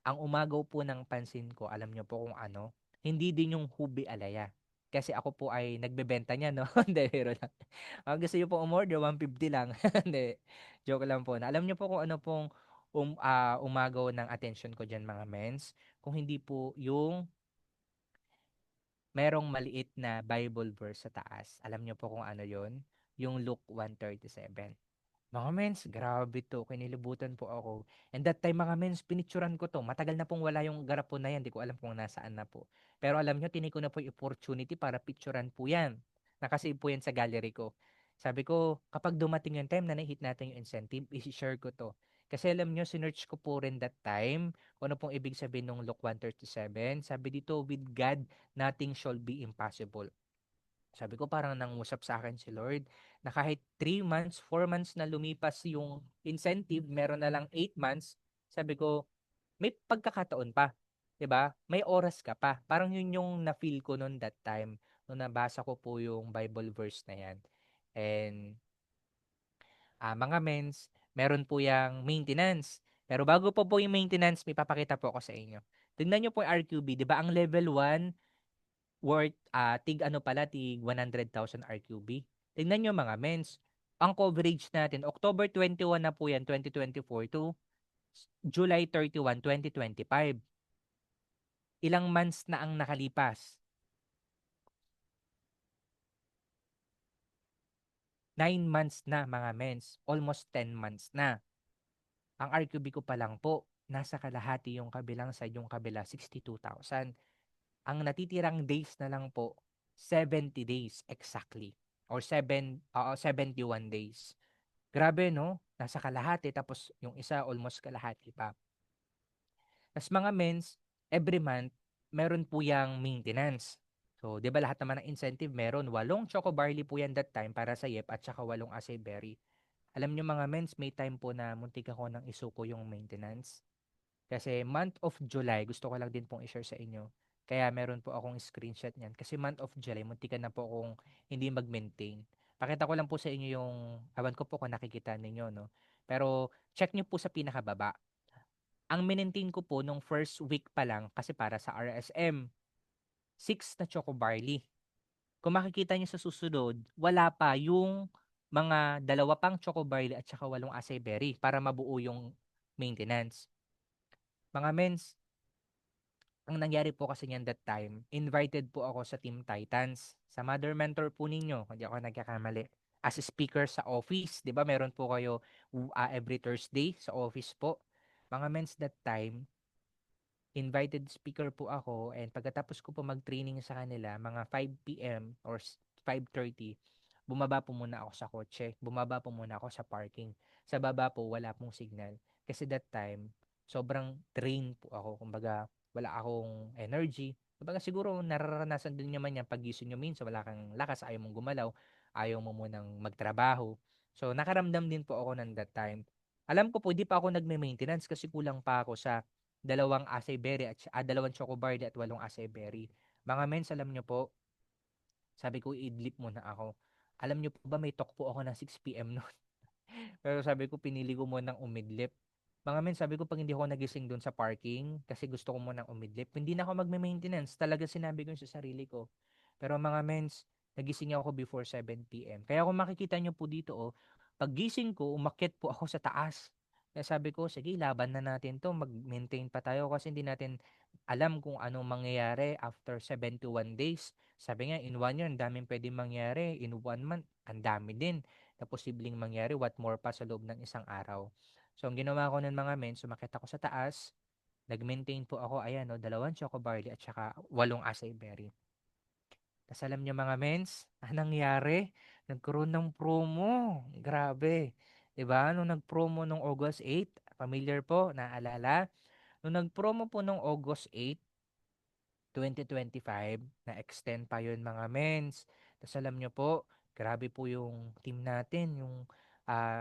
Ang umagaw po ng pansin ko, alam niyo po kung ano, hindi din yung hubi alaya. Kasi ako po ay nagbebenta niya, no? Hindi, pero lang. Gusto niyo po umorder, 150 lang. Hindi, joke lang po. Alam niyo po kung ano pong umagaw ng attention ko dyan, mga mens. Kung hindi po yung merong maliit na Bible verse sa taas. Alam niyo po kung ano yon? Yung Luke 1:37. Mga mens, grabe to. Kinilibutan po ako. And that time, mga mens, pinicturan ko to. Matagal na pong wala yung garapon na yan. Di ko alam kung nasaan na po. Pero alam nyo, tiniko na po yung opportunity para picturan po yan. Nakasave po yan sa gallery ko. Sabi ko, kapag dumating yung time na na-hit natin yung incentive, isi-share ko to. Kasi alam nyo, sinearch ko po rin that time kung ano pong ibig sabihin ng Luke 1:37. Sabi dito, with God, nothing shall be impossible. Sabi ko parang nangusap sa akin si Lord na kahit 3 months, 4 months na lumipas yung incentive, meron na lang 8 months, sabi ko, may pagkakataon pa. 'Di ba? May oras ka pa. Parang yun yung na-feel ko noon that time nung nabasa ko po yung Bible verse na yan. And mga mens, meron po yung maintenance. Pero bago po yung maintenance, may papakita po ako sa inyo. Tingnan nyo po yung RQB, 'di ba? Ang level 1 worth tig ano pala, tig 100,000 RQB. Tingnan nyo mga mens, ang coverage natin, October 21 na po yan, 2024 to July 31, 2025. Ilang months na ang nakalipas? 9 months na mga mens, almost 10 months na. Ang RQB ko pa lang po, nasa kalahati yung kabilang side, yung kabila 62,000. Ang natitirang days na lang po, 70 days exactly. Or 71 days. Grabe, no? Nasa kalahati, tapos yung isa almost kalahati pa. Tas mga mens, every month, meron po yang maintenance. So, di ba lahat naman ng incentive meron? 8 choco barley po yan that time para sa YEP at saka 8 acai berry. Alam nyo mga mens, may time po na muntik ako nang isuko yung maintenance. Kasi month of July, gusto ko lang din pong i-share sa inyo. Kaya meron po akong screenshot niyan. Kasi month of July, muntikan na po akong hindi mag-maintain. Pakita ko lang po sa inyo yung, awan ko po kung nakikita ninyo, no? Pero check nyo po sa pinakababa. Ang minentain ko po nung first week pa lang, kasi para sa RSM, 6 na choco barley. Kung makikita nyo sa susunod, wala pa yung mga dalawa pang choco barley at saka 8 acai berry para mabuo yung maintenance. Mga mens, ang nangyari po kasi niyan that time, invited po ako sa Team Titans, sa mother mentor po ninyo, hindi ako nagkakamali. As a speaker sa office, 'di ba? Meron po kayo every Thursday sa office po. Mga mens that time, invited speaker po ako and pagkatapos ko po mag-training sa kanila, mga 5 PM or 5:30, bumaba po muna ako sa kotse. Bumaba po muna ako sa parking. Sa baba po, wala pong signal. Kasi that time, sobrang drain po ako. Kumbaga, wala akong energy. Kumbaga siguro nararanasan din naman yan paggising nyo minsan, wala kang lakas, ayaw mong gumalaw, ayaw mo munang magtrabaho. So, nakaramdam din po ako ng that time. Alam ko po, di pa ako nagme-maintenance kasi kulang pa ako sa dalawang acai berry dalawang choco barley at walong acai berry. Mga mens, alam nyo po, sabi ko idlip muna ako. Alam nyo po ba may talk po ako ng 6 PM noon. Pero sabi ko pinili ko munang umidlip. Mga men, sabi ko pag hindi ako nagising doon sa parking kasi gusto ko munang umidlip, hindi na ako magme-maintenance. Talaga sinabi ko yun sa sarili ko. Pero mga mens, nagising ako before 7 PM. Kaya kung makikita nyo po dito, oh, paggising ko, umakyat po ako sa taas. Kaya sabi ko, sige, laban na natin to. Mag-maintain pa tayo kasi hindi natin alam kung anong mangyayari after 71 days. Sabi nga, in 1 year, ang daming pwedeng mangyari. In 1 month, ang dami din na posibleng mangyari. What more pa sa loob ng isang araw. So, ang ginawa ko ng mga men, sumakit ako sa taas. Nag-maintain po ako, ayan, no, dalawang choco barley at saka walong acai berry. Tapos alam niyo mga mens, anong nangyari? Nagkaroon ng promo. Grabe. 'Di ba? Nung nag-promo nung August 8, familiar po, naalala? Nung nag-promo po nung August 8, 2025, na-extend pa yun mga mens. Tapos alam niyo po, grabe po yung team natin, yung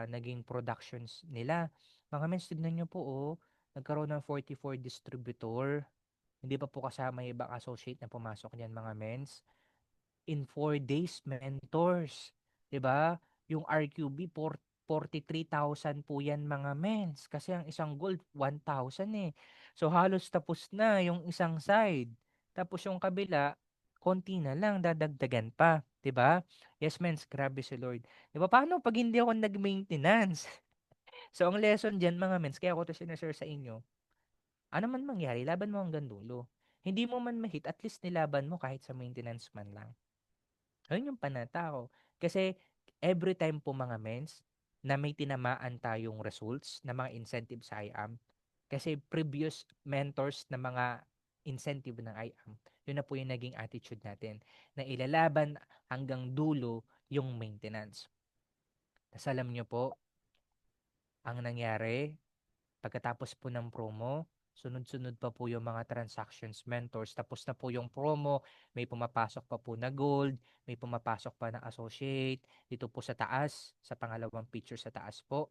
naging productions nila. Mga mens, tignan niyo po, oh, nagkaroon ng 44 distributor. Hindi pa po kasama yung ibang associate na pumasok niyan mga mens in 4 days mentors. 'Di ba? Yung RQB 43,000 po yan mga mens. Kasi ang isang gold 1,000 eh. So halos tapos na yung isang side. Tapos yung kabila, konti na lang, dadagdagan pa. 'Di ba? Yes, mens, grabe si Lord. 'Di ba? Paano pag hindi ako nag-maintenance? So ang lesson diyan mga mens, kaya ako to sinashare sa inyo. Ano man mangyari, laban mo hanggang dulo. Hindi mo man mahit, at least nilaban mo kahit sa maintenance man lang. Ayun yung panata ko. Kasi every time po mga mens na may tinamaan tayong results na mga incentive sa IAM, kasi previous mentors na mga incentive ng IAM, yun na po yung naging attitude natin na ilalaban hanggang dulo yung maintenance. Tapos alam nyo po, ang nangyari, pagkatapos po ng promo, sunod-sunod pa po yung mga transactions mentors. Tapos na po yung promo, may pumapasok pa po na gold, may pumapasok pa na associate. Dito po sa taas, sa pangalawang picture sa taas po,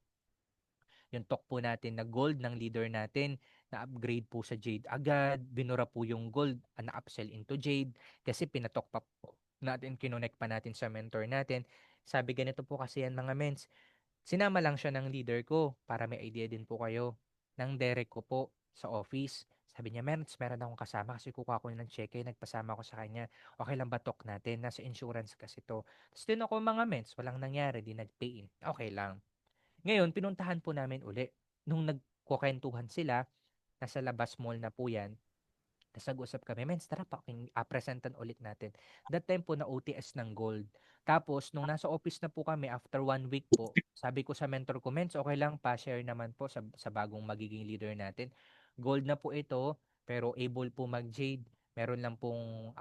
yung talk po natin na gold ng leader natin, na-upgrade po sa Jade agad, binura po yung gold, na-upsell into Jade, kasi pinatok pa po natin, kinonect pa natin sa mentor natin. Sabi ganito po kasi yan mga mens, sinama lang siya ng leader ko para may idea din po kayo ng direct ko po sa office. Sabi niya, meron akong kasama kasi kukuha ko ng cheque, nagpasama ko sa kanya. Okay lang ba talk natin? Nasa insurance kasi to. Tapos din ako mga mens, walang nangyari, di nag-pay in. Okay lang. Ngayon, pinuntahan po namin uli. Nung nagkukwentuhan sila, nasa labas mall na po yan, tapos nag-usap kami, "Mens, tara presentan ulit natin." That time po na OTS ng gold. Tapos, nung nasa office na po kami, after 1 week po, sabi ko sa mentor ko, "Mens, okay lang pa, share naman po sa bagong magiging leader natin. Gold na po ito, pero able po mag-jade. Meron lang pong,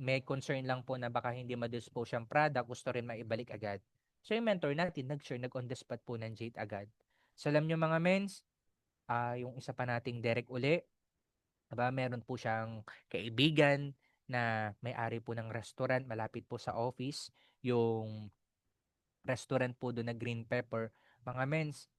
may concern lang po na baka hindi ma-dispose yung product, gusto rin maibalik agad." So, yung mentor natin, nag-share, nag-on the spot po ng jade agad. So, alam nyo mga mens, yung isa pa nating Derek uli, aba, meron po siyang kaibigan na may-ari po ng restaurant malapit po sa office. Yung restaurant po doon na Green Pepper. Mga mens,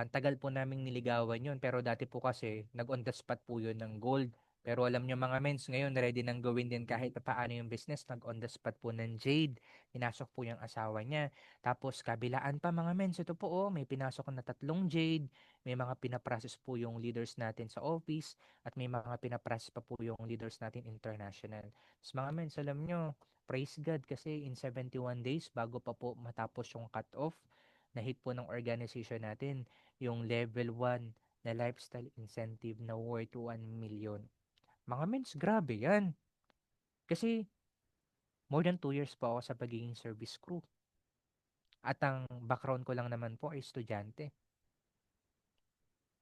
tagal po naming niligawan yun. Pero dati po kasi, nag-on the spot po yun ng gold. Pero alam nyo mga mens, ngayon ready nang gawin din kahit paano yung business. Nag-on the spot po ng Jade. Pinasok po yung asawa niya. Tapos kabilaan pa mga mens, ito po oh, may pinasok na 3 Jade. May mga pinaprocess po yung leaders natin sa office. At may mga pinaprocess pa po yung leaders natin international. Tapos mga mens, alam nyo, praise God kasi in 71 days bago pa po matapos yung cut-off, na-hit po ng organization natin yung level 1 na lifestyle incentive na worth 1 million. Mga mens, grabe yan. Kasi more than 2 years pa ako sa pagiging service crew. At ang background ko lang naman po ay estudyante.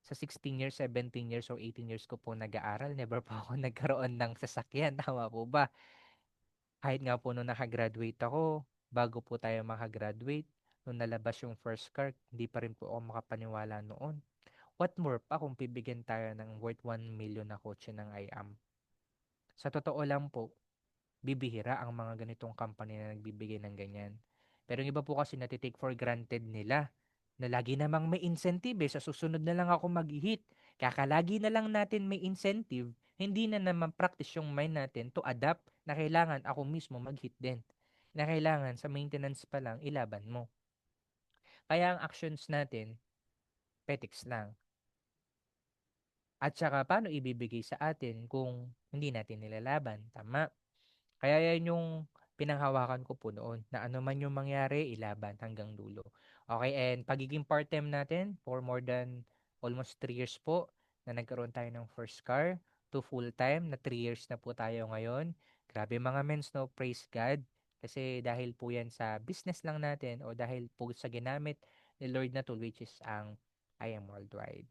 sa 16 years, 17 years, or 18 years ko po nag-aaral, never po ako nagkaroon ng sasakyan. Tama po ba? Kahit nga po nung nakagraduate ako, bago po tayo makagraduate, nung nalabas yung first car, hindi pa rin po ako makapaniwala noon. What more pa kung bibigyan tayo ng worth 1 million na kotse ng IAM? Sa totoo lang po, bibihira ang mga ganitong company na nagbibigay ng ganyan. Pero yung iba po kasi natitake for granted nila na lagi namang may incentive sa susunod na lang ako mag-hit. Kakalagi na lang natin may incentive, hindi na naman practice yung mind natin to adapt na kailangan ako mismo mag-hit din. Na kailangan sa maintenance pa lang ilaban mo. Kaya ang actions natin, petics lang. At saka paano ibibigay sa atin kung hindi natin nilalaban, tama? Kaya yan yung pinanghawakan ko po noon na ano man yung mangyari, ilaban hanggang dulo. Okay, and pagiging part-time natin for more than almost 3 years po na nagkaroon tayo ng first car to full-time na 3 years na po tayo ngayon. Grabe mga mens, no? Praise God. Kasi dahil po yan sa business lang natin o dahil po sa ginamit ni Lord na tool which is ang I am worldwide.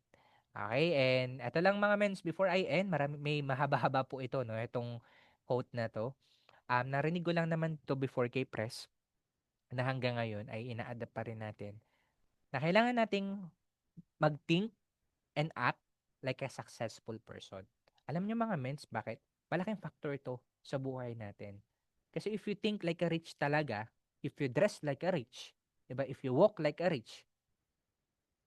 Okay, and eto lang mga mens, before I end, may mahaba-haba po ito, no? Itong quote na to. Narinig ko lang naman to before kay Press na hanggang ngayon ay ina-adapt pa rin natin na kailangan nating mag-think and act like a successful person. Alam niyo mga mens, bakit? Malaking factor ito sa buhay natin. Kasi if you think like a rich talaga, if you dress like a rich, diba? If you walk like a rich,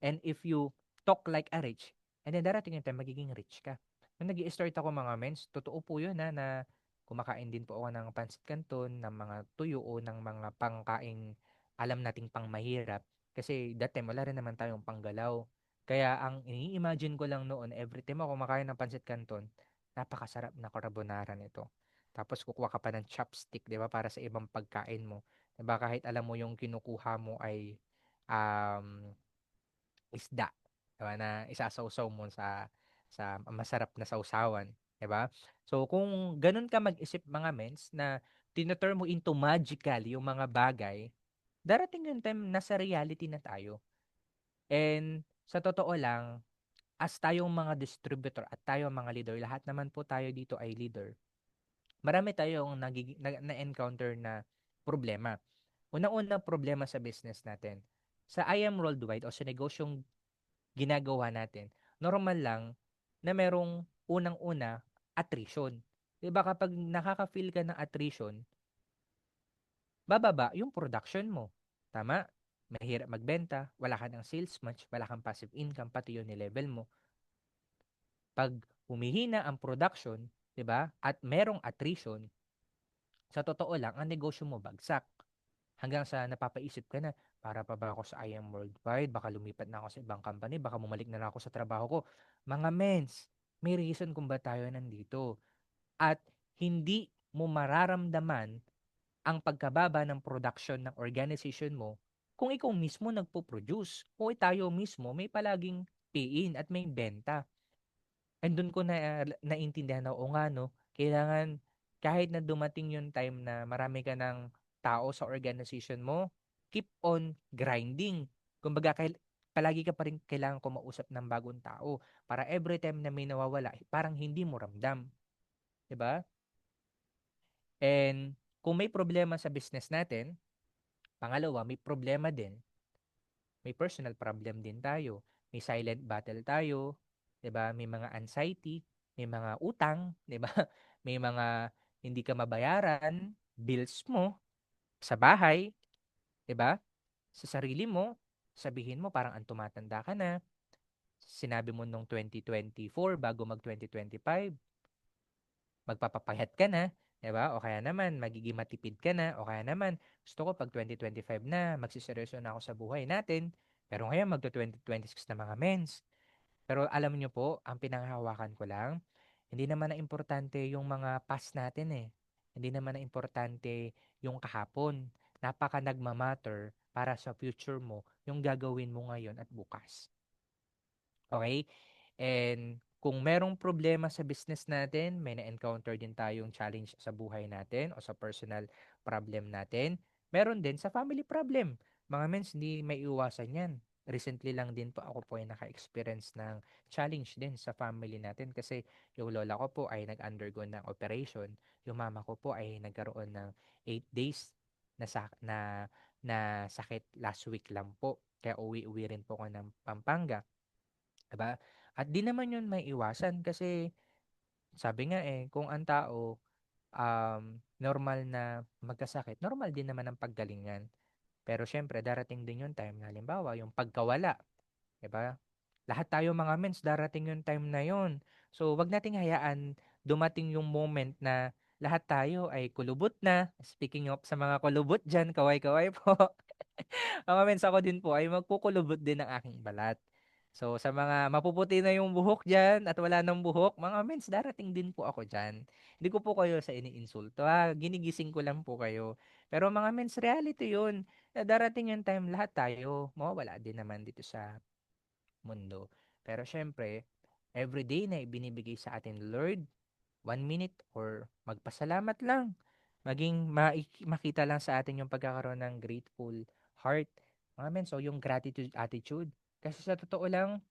and if you talk like a rich, and then darating yung time, magiging rich ka. Nung nag start ako mga mens, totoo po yun na kumakain din po ako ng pancit canton, ng mga tuyo o ng mga pangkaing alam nating pang mahirap. Kasi that time, wala rin naman tayong panggalaw. Kaya ang ini-imagine ko lang noon, every time ako kumakain ng pancit canton, napakasarap na carbonara nito. Tapos kukuha ka pa ng chopstick, 'di ba, para sa ibang pagkain mo. 'Di ba, kahit alam mo yung kinukuha mo ay um, isda, 'di ba, na isasawsaw mo sa masarap na sawsawan, 'di ba? So kung ganun ka mag-isip mga mens na tino-turn mo into magical yung mga bagay, darating yung time nasa reality na tayo. And sa totoo lang, as tayong mga distributor at tayo mga leader, lahat naman po tayo dito ay leader. Marami tayong na-encounter na problema. Unang-unang problema sa business natin. Sa I am worldwide o sa negosyong ginagawa natin, normal lang na merong unang-una, attrition. 'Di ba kapag nakaka-feel ka ng attrition, bababa yung production mo. Tama? Mahirap magbenta, wala ka ng sales match, wala kang passive income, pati yun ni-level mo. Pag humihina ang production, 'di ba? At merong attrition, sa totoo lang, ang negosyo mo bagsak. Hanggang sa napapaisip ka na, para pa ba ako sa I am worldwide? Baka lumipat na ako sa ibang company, baka bumalik na lang ako sa trabaho ko. Mga mens, may reason kung ba tayo nandito. At hindi mo mararamdaman ang pagkababa ng production ng organization mo kung ikaw mismo nagpo-produce o tayo mismo may palaging pay-in at may benta. And do'n ko naintindihan na, oo nga 'no, kailangan kahit na dumating yung time na marami ka ng tao sa organization mo, keep on grinding. Kumbaga palagi ka pa rin kailangang kumausap ng bagong tao para every time na may nawawala, parang hindi mo ramdam, 'di ba? And kung may problema sa business natin, pangalawa, may problema din, may personal problem din tayo. May silent battle tayo, 'di ba? May mga anxiety, may mga utang, 'di ba? May mga hindi ka mabayaran, bills mo sa bahay, 'di ba? Sa sarili mo, sabihin mo parang ang tumatanda ka na. Sinabi mo nung 2024 bago mag 2025, magpapapayat ka na, 'di ba? O kaya naman magiging matipid ka na, o kaya naman gusto ko pag 2025 na magseseryoso na ako sa buhay natin. Pero ngayon magto 2026 na mga mens. Pero alam niyo po, ang pinanghahawakan ko lang, hindi naman na importante yung mga past natin eh. Hindi naman na importante yung kahapon. Napaka nagmamatter para sa future mo yung gagawin mo ngayon at bukas. Okay? And kung merong problema sa business natin, may na-encounter din tayong challenge sa buhay natin o sa personal problem natin, meron din sa family problem. Mga mens, hindi may iwasan yan. recently lang din po ako po ay naka-experience ng challenge din sa family natin kasi yung lola ko po ay nag-undergo ng operation, yung mama ko po ay nagkaroon ng 8 days na sakit last week lang po. Kaya uwi-uwi rin po ako ng Pampanga, 'di ba? At di naman yun may iwasan kasi sabi nga kung ang tao normal na magkasakit, normal din naman ang paggalingan. Pero syempre darating din yung time na halimbawa yung pagkawala, 'di ba? Lahat tayo mga mens darating yung time na yon. So, wag nating hayaan dumating yung moment na lahat tayo ay kulubot na. Speaking of sa mga kulubot diyan, kaway-kaway po. Mga mens ako din po ay magkukulubot din ng aking balat. So, sa mga mapuputi na yung buhok diyan at wala nang buhok, mga mens darating din po ako diyan. Hindi ko po kayo sa iniinsulto ha. Ginigising ko lang po kayo. Pero mga mens, reality yun. Na darating yung time lahat tayo mawawala din naman dito sa mundo. Pero syempre, everyday na ibinibigay sa atin ni Lord, 1 minute or magpasalamat lang. Maging makita lang sa atin yung pagkakaroon ng grateful heart. Mga men, so yung gratitude attitude. Kasi sa totoo lang,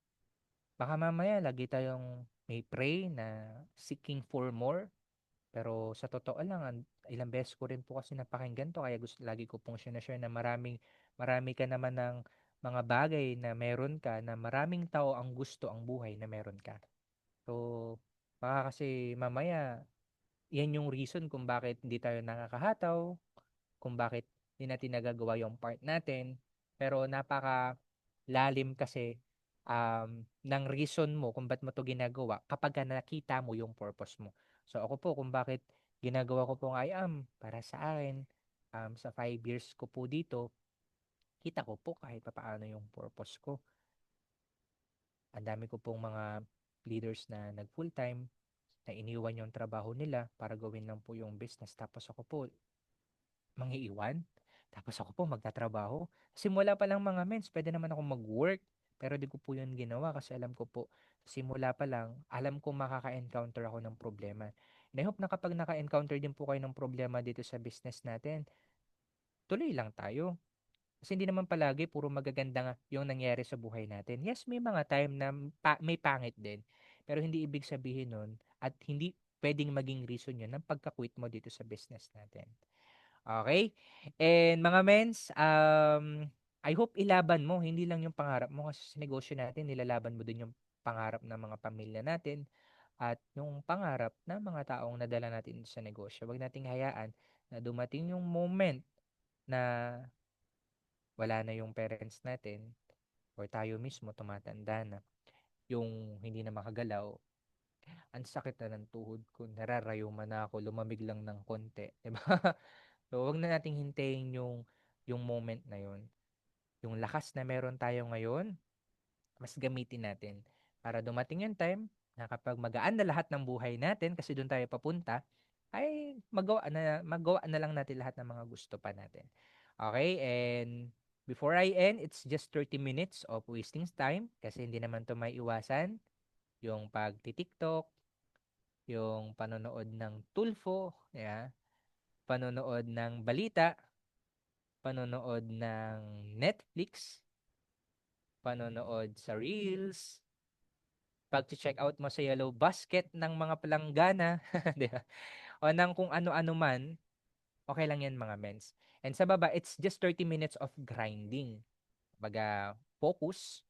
baka mamaya lagi tayong may pray na seeking for more. Pero sa totoo lang, ilang beses ko rin po kasi napakinggan to kaya gusto lagi ko pong sinashare na marami ka naman ng mga bagay na meron ka na maraming tao ang gusto ang buhay na meron ka. So, baka kasi mamaya, yan yung reason kung bakit hindi tayo nakakahataw, kung bakit hindi natin nagagawa yung part natin. Pero napaka lalim kasi ng reason mo kung ba't mo to ginagawa kapag ka nakita mo yung purpose mo. So ako po kung bakit ginagawa ko pong I am para sa akin, sa 5 years ko po dito, kita ko po kahit papaano yung purpose ko. Ang dami ko pong mga leaders na nag full time na iniwan yung trabaho nila para gawin lang po yung business. Tapos ako po, mangiiwan. Tapos ako po magtatrabaho. Simula pa lang mga mens, pwede naman ako mag-work. Pero di ko po yun ginawa kasi alam ko po, simula pa lang, alam ko makaka-encounter ako ng problema. And I hope na kapag naka-encounter din po kayo ng problema dito sa business natin, tuloy lang tayo. Kasi hindi naman palagi puro magaganda nga yung nangyari sa buhay natin. Yes, may mga time na may pangit din. Pero hindi ibig sabihin nun at hindi pwedeng maging reason yun ng pagka-quit mo dito sa business natin. Okay? And mga mens, I hope ilaban mo, hindi lang yung pangarap mo kasi sa negosyo natin, nilalaban mo din yung pangarap ng mga pamilya natin at yung pangarap ng mga taong nadala natin sa negosyo. Huwag nating hayaan na dumating yung moment na wala na yung parents natin or tayo mismo tumatanda na, yung hindi na makagalaw, ang sakit na ng tuhod ko, nararayuman na ako, lumamig lang ng konti, 'di ba? So, wag na nating hintayin yung moment na yun. Yung lakas na meron tayo ngayon, mas gamitin natin para dumating yung time na kapag magaan na lahat ng buhay natin kasi doon tayo papunta, ay magawa na lang natin lahat ng mga gusto pa natin. Okay? And before I end, it's just 30 minutes of wasting time kasi hindi naman to may iwasan. Yung pagti-TikTok, yung panonood ng tulfo, yeah, panonood ng balita, panonood ng Netflix, panonood sa Reels, pag-check out mo sa yellow basket ng mga palanggana, 'di ba? O ng kung ano-ano man, okay lang 'yan mga mens. And sa baba, it's just 30 minutes of grinding. Baga, focus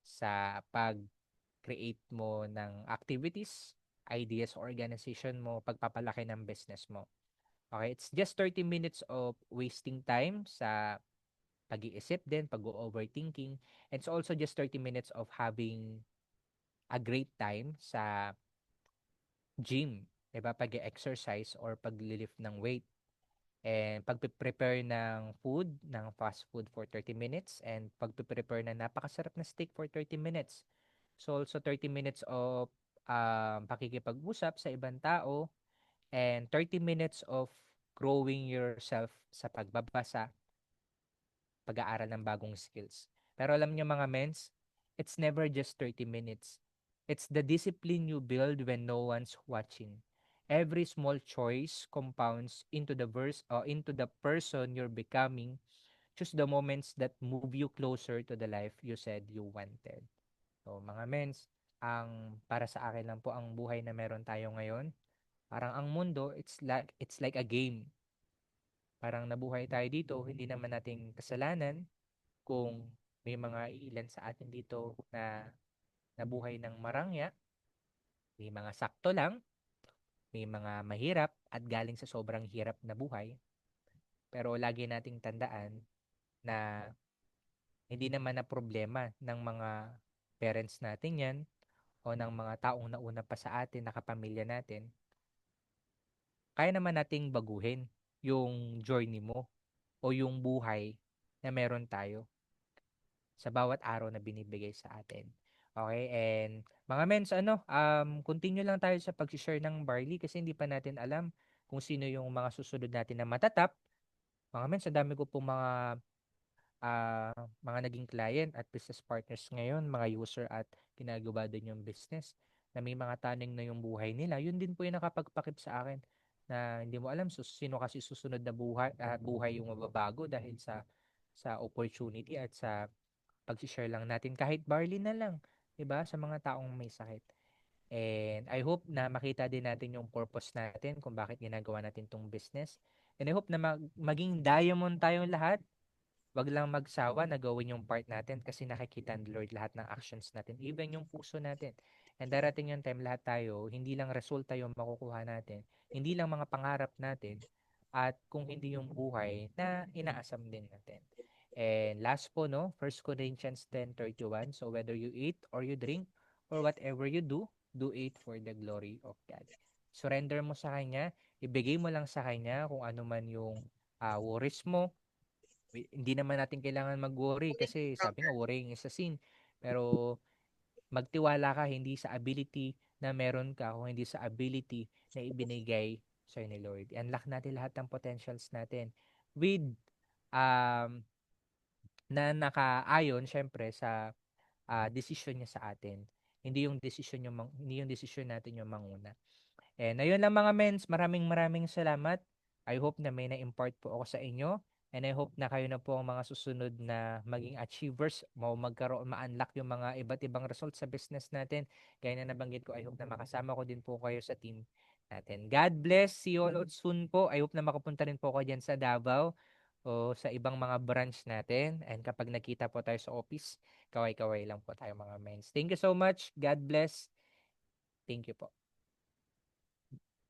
sa pag-create mo ng activities, ideas, organization mo, pagpapalaki ng business mo. Okay, it's just 30 minutes of wasting time sa pag-iisip din, pag-overthinking. It's also just 30 minutes of having a great time sa gym, 'di ba? Pag-exercise or pag-lift ng weight. And pagpe-prepare ng food, ng fast food for 30 minutes and pagpe-prepare ng napakasarap na steak for 30 minutes. So also 30 minutes of pakikipag-usap sa ibang tao and 30 minutes of growing yourself sa pagbabasa, pag-aaral ng bagong skills. Pero alam niyo mga mens, it's never just 30 minutes. It's the discipline you build when no one's watching. Every small choice compounds into the person you're becoming. choose the moments that move you closer to the life you said you wanted. So, mga mens, para sa akin lang po ang buhay na meron tayo ngayon, parang ang mundo, it's like a game. Parang nabuhay tayo dito, hindi naman nating kasalanan kung may mga ilan sa atin dito na nabuhay ng marangya, may mga sakto lang, may mga mahirap at galing sa sobrang hirap na buhay. Pero lagi nating tandaan na hindi naman na problema ng mga parents natin yan o ng mga taong nauna pa sa atin, nakapamilya natin. Kaya naman nating baguhin yung journey mo o yung buhay na meron tayo sa bawat araw na binibigay sa atin. Okay? And mga mens, continue lang tayo sa pag-share ng barley kasi hindi pa natin alam kung sino yung mga susunod natin na matatap. Mga mens, ang dami ko pong mga naging client at business partners ngayon, mga user at ginagawa din yung business na may mga taning na yung buhay nila. Yun din po yung nakapagpakip sa akin na hindi mo alam sino kasi susunod na buhay yung mababago dahil sa opportunity at sa pag-share lang natin kahit barley na lang, 'di ba? Sa mga taong may sakit. And I hope na makita din natin yung purpose natin kung bakit ginagawa natin tong business. And I hope na maging diamond tayong lahat. Wag lang magsawa na gawin yung part natin kasi nakikita ni Lord lahat ng actions natin, even yung puso natin. And darating yung time lahat tayo, hindi lang resulta yung makukuha natin, hindi lang mga pangarap natin, at kung hindi yung buhay na inaasam din natin. And last po, no, 1 Corinthians 10:31, so whether you eat or you drink or whatever you do it for the glory of God. Surrender mo sa Kanya, ibigay mo lang sa Kanya kung ano man yung worries mo. Hindi naman natin kailangan mag-worry kasi sabi nga worrying is a sin. Pero magtiwala ka hindi sa ability na meron ka kung hindi sa ability na ibinigay sa'yo ni Lord. I-unlock natin lahat ng potentials natin with um, na nakaayon syempre sa desisyon niya sa atin. Hindi yung desisyon natin yung manguna. And ayun lang mga mens, maraming maraming salamat. I hope na may na-impart po ako sa inyo. And I hope na kayo na po ang mga susunod na maging achievers, ma-unlock yung mga iba't ibang results sa business natin. Gaya na nabanggit ko, I hope na makasama ko din po kayo sa team natin. God bless. See you all soon po. I hope na makapunta rin po ako dyan sa Davao o sa ibang mga branch natin. And kapag nakita po tayo sa office, kaway-kaway lang po tayo mga mens. Thank you so much. God bless. Thank you po.